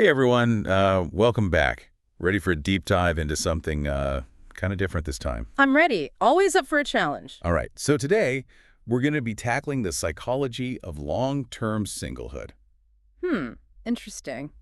Hey everyone, welcome back. Ready for a deep dive into something kind of different this time. I'm ready. Always up for a challenge. All right, so today we're going to be tackling the psychology of long-term singlehood. Hmm, interesting.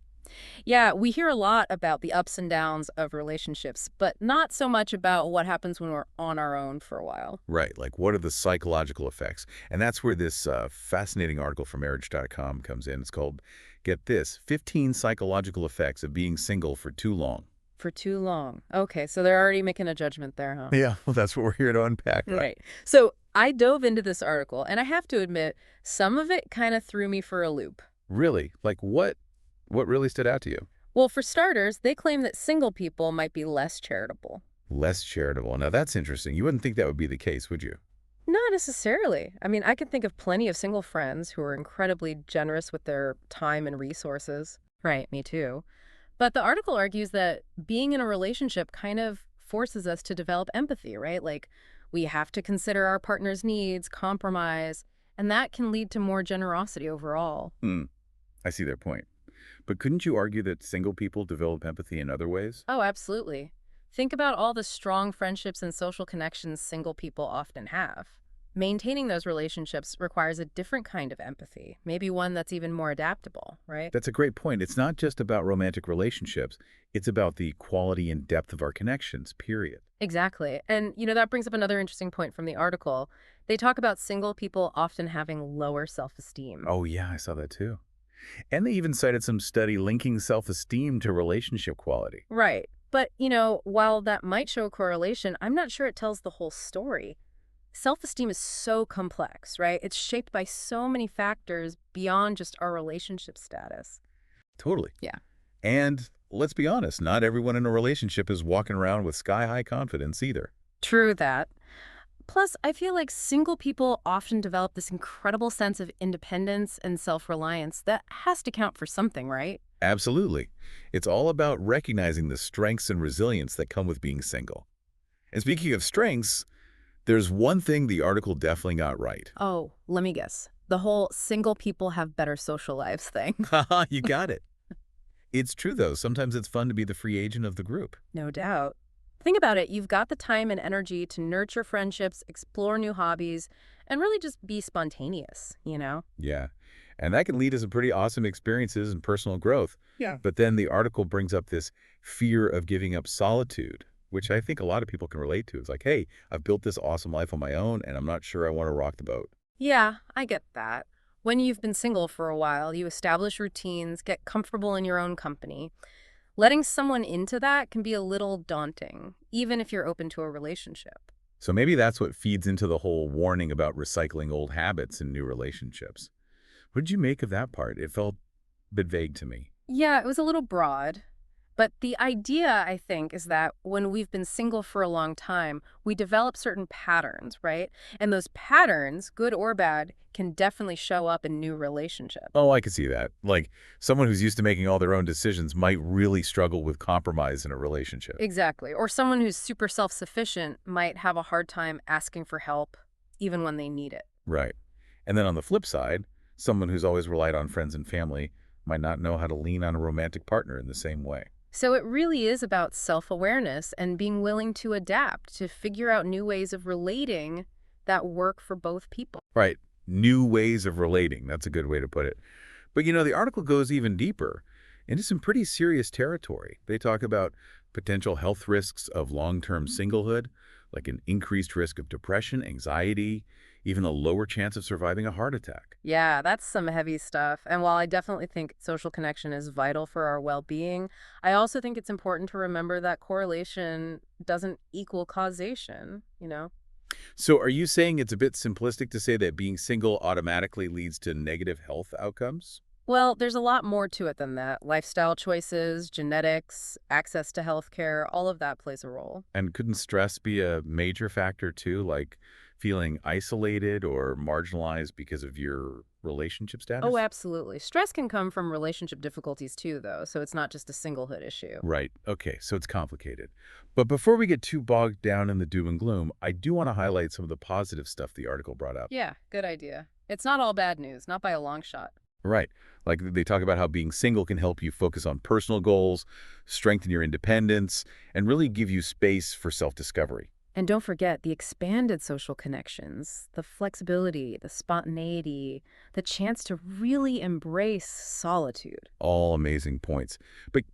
Yeah, we hear a lot about the ups and downs of relationships, but not so much about what happens when we're on our own for a while. Right, like what are the psychological effects? And that's where this fascinating article from marriage.com comes in. It's called, get this, 15 Psychological Effects of Being Single for Too Long. For too long. Okay, so they're already making a judgment there, huh? Yeah, well, that's what we're here to unpack, right? Right. So I dove into this article, and I have to admit, some of it kind of threw me for a loop. Really? Like what really stood out to you? Well, for starters, they claim that single people might be less charitable. Less charitable. Now that's interesting. You wouldn't think that would be the case, would you? Not necessarily. I mean, I can think of plenty of single friends who are incredibly generous with their time and resources. Right, me too. But the article argues that being in a relationship kind of forces us to develop empathy, right? Like, we have to consider our partner's needs, compromise, and that can lead to more generosity overall. Hmm. I see their point. But couldn't you argue that single people develop empathy in other ways? Oh, absolutely. Think about all the strong friendships and social connections single people often have. Maintaining those relationships requires a different kind of empathy, maybe one that's even more adaptable, right? That's a great point. It's not just about romantic relationships. It's about the quality and depth of our connections, period. Exactly. And, that brings up another interesting point from the article. They talk about single people often having lower self-esteem. Oh, yeah, I saw that too. And they even cited some study linking self-esteem to relationship quality. Right. But, while that might show a correlation, I'm not sure it tells the whole story. Self-esteem is so complex, right? It's shaped by so many factors beyond just our relationship status. Totally. Yeah. And let's be honest, not everyone in a relationship is walking around with sky-high confidence either. True that. Plus, I feel like single people often develop this incredible sense of independence and self-reliance that has to count for something, right? Absolutely. It's all about recognizing the strengths and resilience that come with being single. And speaking of strengths, there's one thing the article definitely got right. Oh, let me guess. The whole single people have better social lives thing. Haha, you got it. It's true, though. Sometimes it's fun to be the free agent of the group. No doubt. Think about it. You've got the time and energy to nurture friendships, explore new hobbies, and really just be spontaneous? Yeah. And that can lead to some pretty awesome experiences and personal growth. Yeah. But then the article brings up this fear of giving up solitude, which I think a lot of people can relate to. It's like, hey, I've built this awesome life on my own, and I'm not sure I want to rock the boat. Yeah, I get that. When you've been single for a while, you establish routines, get comfortable in your own company. Letting someone into that can be a little daunting, even if you're open to a relationship. So maybe that's what feeds into the whole warning about recycling old habits in new relationships. What did you make of that part? It felt a bit vague to me. Yeah, it was a little broad. But the idea, I think, is that when we've been single for a long time, we develop certain patterns, right? And those patterns, good or bad, can definitely show up in new relationships. Oh, I can see that. Like, someone who's used to making all their own decisions might really struggle with compromise in a relationship. Exactly. Or someone who's super self-sufficient might have a hard time asking for help, even when they need it. Right. And then on the flip side, someone who's always relied on friends and family might not know how to lean on a romantic partner in the same way. So it really is about self-awareness and being willing to adapt, to figure out new ways of relating that work for both people. Right. New ways of relating. That's a good way to put it. But the article goes even deeper into some pretty serious territory. They talk about potential health risks of long-term singlehood, like an increased risk of depression, anxiety, even a lower chance of surviving a heart attack. Yeah, that's some heavy stuff. And while I definitely think social connection is vital for our well-being, I also think it's important to remember that correlation doesn't equal causation? So are you saying it's a bit simplistic to say that being single automatically leads to negative health outcomes? Well, there's a lot more to it than that. Lifestyle choices, genetics, access to healthcare, all of that plays a role. And couldn't stress be a major factor too, like feeling isolated or marginalized because of your relationship Oh, status? absolutely. Stress can come from relationship difficulties too, though, so it's not just a singlehood issue. Right. Okay, so it's complicated. But before we get too bogged down in the doom and gloom, I do want to highlight some of the positive stuff the article brought up. Yeah, good idea. It's not all bad news, not by a long shot. Right. Like they talk about how being single can help you focus on personal goals, strengthen your independence, and really give you space for self-discovery. And don't forget the expanded social connections, the flexibility, the spontaneity, the chance to really embrace solitude. All amazing points. But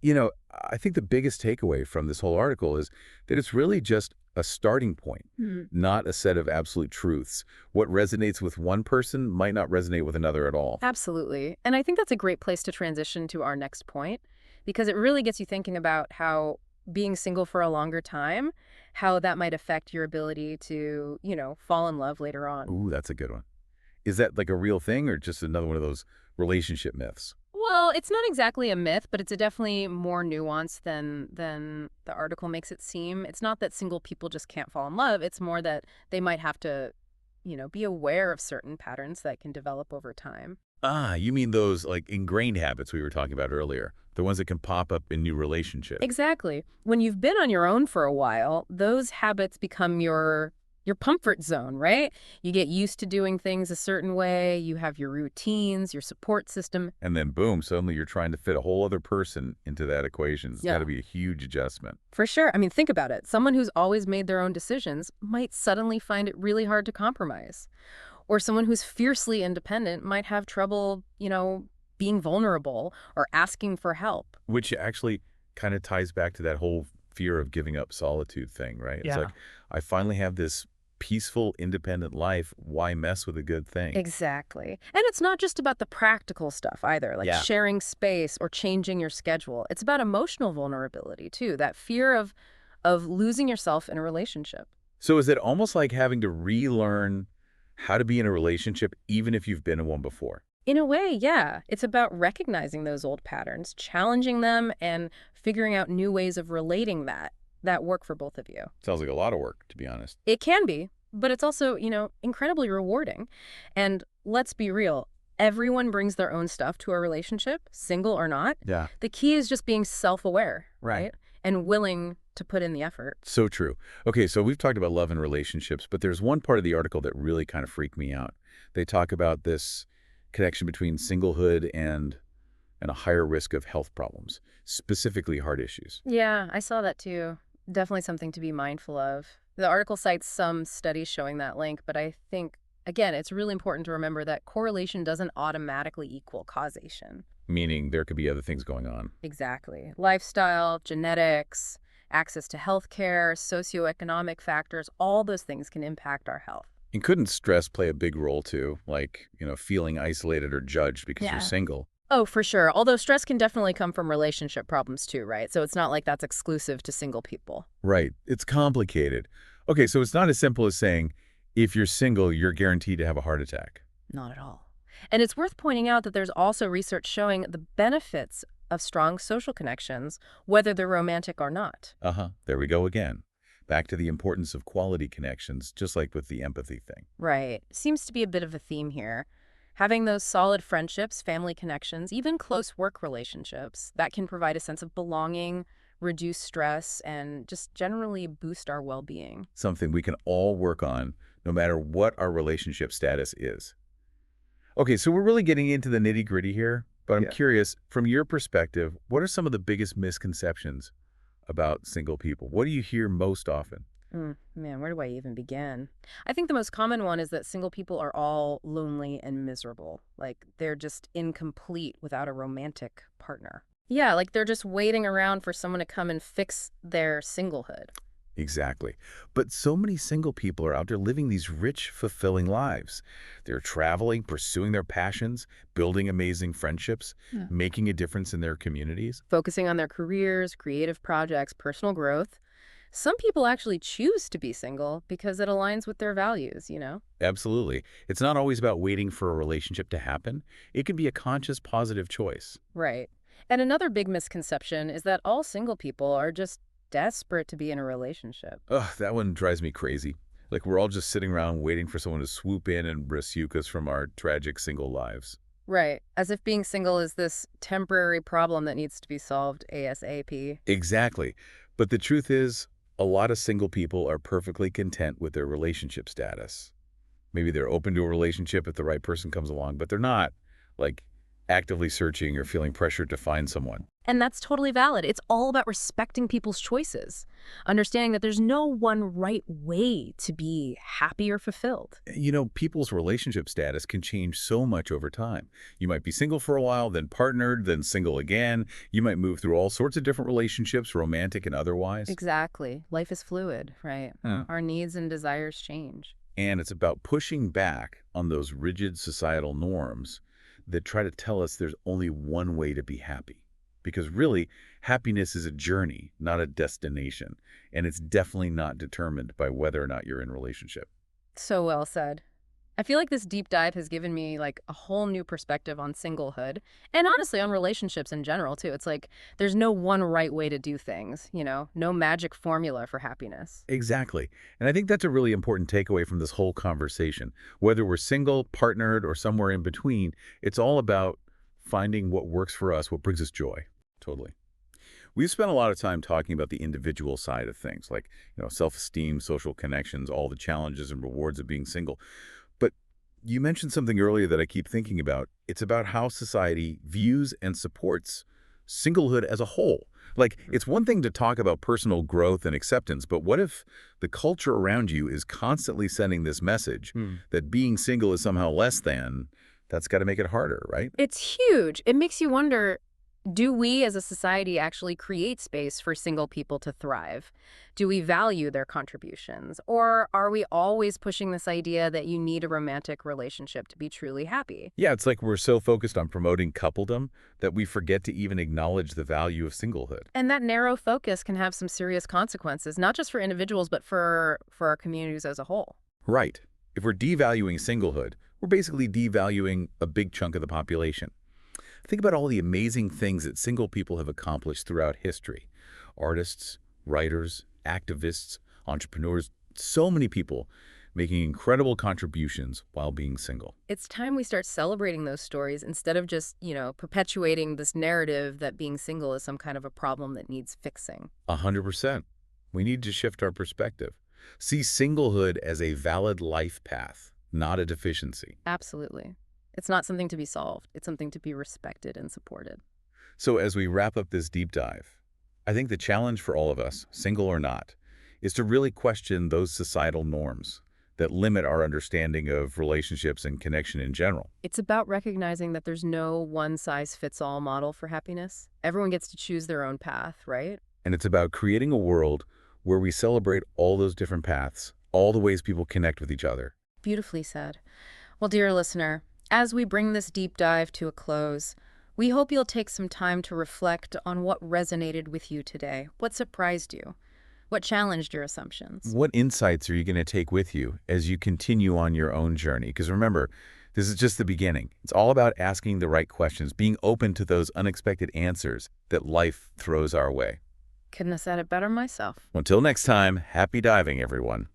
I think the biggest takeaway from this whole article is that it's really just a starting point, Hmm. not a set of absolute truths. What resonates with one person might not resonate with another at all. Absolutely. And I think that's a great place to transition to our next point because it really gets you thinking about how being single for a longer time, how that might affect your ability to, fall in love later on. Ooh, that's a good one. Is that like a real thing or just another one of those relationship myths? Well, it's not exactly a myth, but it's a definitely more nuanced than the article makes it seem. It's not that single people just can't fall in love. It's more that they might have to, be aware of certain patterns that can develop over time. Ah, you mean those like ingrained habits we were talking about earlier, the ones that can pop up in new relationships. Exactly. When you've been on your own for a while, those habits become your comfort zone, right? You get used to doing things a certain way, you have your routines, your support system. And then boom, suddenly you're trying to fit a whole other person into that equation. It's got to Yeah. be a huge adjustment. For sure. I mean, think about it. Someone who's always made their own decisions might suddenly find it really hard to compromise. Or someone who's fiercely independent might have trouble, being vulnerable or asking for help. Which actually kind of ties back to that whole fear of giving up solitude thing, right? It's Yeah. like, I finally have this peaceful, independent life. Why mess with a good thing? Exactly. And it's not just about the practical stuff either, like Yeah. sharing space or changing your schedule. It's about emotional vulnerability too, that fear of losing yourself in a relationship. So is it almost like having to relearn how to be in a relationship even if you've been in one before? In a way, yeah. It's about recognizing those old patterns, challenging them and figuring out new ways of relating that work for both of you. Sounds like a lot of work, to be honest. It can be, but it's also, incredibly rewarding. And let's be real, everyone brings their own stuff to a relationship, single or not. Yeah. The key is just being self-aware, Right. right? And willing to put in the effort. So true. Okay, so we've talked about love and relationships, but there's one part of the article that really kind of freaked me out. They talk about this connection between singlehood and a higher risk of health problems, specifically heart issues. Yeah, I saw that too. Definitely something to be mindful of. The article cites some studies showing that link, but I think, again, it's really important to remember that correlation doesn't automatically equal causation. Meaning there could be other things going on. Exactly. Lifestyle, genetics, access to healthcare, socioeconomic factors, all those things can impact our health. And couldn't stress play a big role too, like feeling isolated or judged because you're Yeah. single? Oh, for sure. Although stress can definitely come from relationship problems too, right? So it's not like that's exclusive to single people. Right. It's complicated. Okay, so it's not as simple as saying, if you're single, you're guaranteed to have a heart attack. Not at all. And it's worth pointing out that there's also research showing the benefits of strong social connections, whether they're romantic or not. Uh-huh. There we go again. Back to the importance of quality connections, just like with the empathy thing. Right. Seems to be a bit of a theme here. Having those solid friendships, family connections, even close work relationships, that can provide a sense of belonging, reduce stress, and just generally boost our well-being. Something we can all work on, no matter what our relationship status is. Okay, so we're really getting into the nitty-gritty here, but I'm Yeah. curious, from your perspective, what are some of the biggest misconceptions about single people? What do you hear most often? Man, where do I even begin? I think the most common one is that single people are all lonely and miserable. Like they're just incomplete without a romantic partner. Yeah, like they're just waiting around for someone to come and fix their singlehood. Exactly. But so many single people are out there living these rich, fulfilling lives. They're traveling, pursuing their passions, building amazing friendships, Yeah. making a difference in their communities. Focusing on their careers, creative projects, personal growth. Some people actually choose to be single because it aligns with their values. Absolutely. It's not always about waiting for a relationship to happen. It can be a conscious, positive choice. Right. And another big misconception is that all single people are just desperate to be in a relationship. Ugh, that one drives me crazy. Like we're all just sitting around waiting for someone to swoop in and rescue us from our tragic single lives. Right. As if being single is this temporary problem that needs to be solved ASAP. Exactly. But the truth is, a lot of single people are perfectly content with their relationship status. Maybe they're open to a relationship if the right person comes along, but they're not, like, actively searching or feeling pressured to find someone. And that's totally valid. It's all about respecting people's choices, understanding that there's no one right way to be happy or fulfilled. People's relationship status can change so much over time. You might be single for a while, then partnered, then single again. You might move through all sorts of different relationships, romantic and otherwise. Exactly. Life is fluid, right? Our needs and desires change. And it's about pushing back on those rigid societal norms that try to tell us there's only one way to be happy. Because really, happiness is a journey, not a destination. And it's definitely not determined by whether or not you're in a relationship. So well said. I feel like this deep dive has given me like a whole new perspective on singlehood and honestly on relationships in general too. It's like there's no one right way to do things, no magic formula for happiness. Exactly. And I think that's a really important takeaway from this whole conversation. Whether we're single, partnered, or somewhere in between, it's all about finding what works for us, what brings us joy. Totally. We've spent a lot of time talking about the individual side of things, like, self-esteem, social connections, all the challenges and rewards of being single. But you mentioned something earlier that I keep thinking about. It's about how society views and supports singlehood as a whole. Like, it's one thing to talk about personal growth and acceptance, but what if the culture around you is constantly sending this message that being single is somehow less than? That's got to make it harder, right? It's huge. It makes you wonder, do we as a society actually create space for single people to thrive? Do we value their contributions? Or are we always pushing this idea that you need a romantic relationship to be truly happy? Yeah, it's like we're so focused on promoting coupledom that we forget to even acknowledge the value of singlehood. And that narrow focus can have some serious consequences, not just for individuals, but for our communities as a whole. Right. If we're devaluing singlehood, we're basically devaluing a big chunk of the population. Think about all the amazing things that single people have accomplished throughout history. Artists, writers, activists, entrepreneurs, so many people making incredible contributions while being single. It's time we start celebrating those stories instead of just, perpetuating this narrative that being single is some kind of a problem that needs fixing. 100%. We need to shift our perspective. See singlehood as a valid life path, not a deficiency. Absolutely. It's not something to be solved. It's something to be respected and supported. So as we wrap up this deep dive, I think the challenge for all of us, single or not, is to really question those societal norms that limit our understanding of relationships and connection in general. It's about recognizing that there's no one-size-fits-all model for happiness. Everyone gets to choose their own path, right? And it's about creating a world where we celebrate all those different paths, all the ways people connect with each other. Beautifully said. Well, dear listener, as we bring this deep dive to a close, we hope you'll take some time to reflect on what resonated with you today. What surprised you? What challenged your assumptions? What insights are you going to take with you as you continue on your own journey? Because remember, this is just the beginning. It's all about asking the right questions, being open to those unexpected answers that life throws our way. Couldn't have said it better myself. Until next time, happy diving, everyone.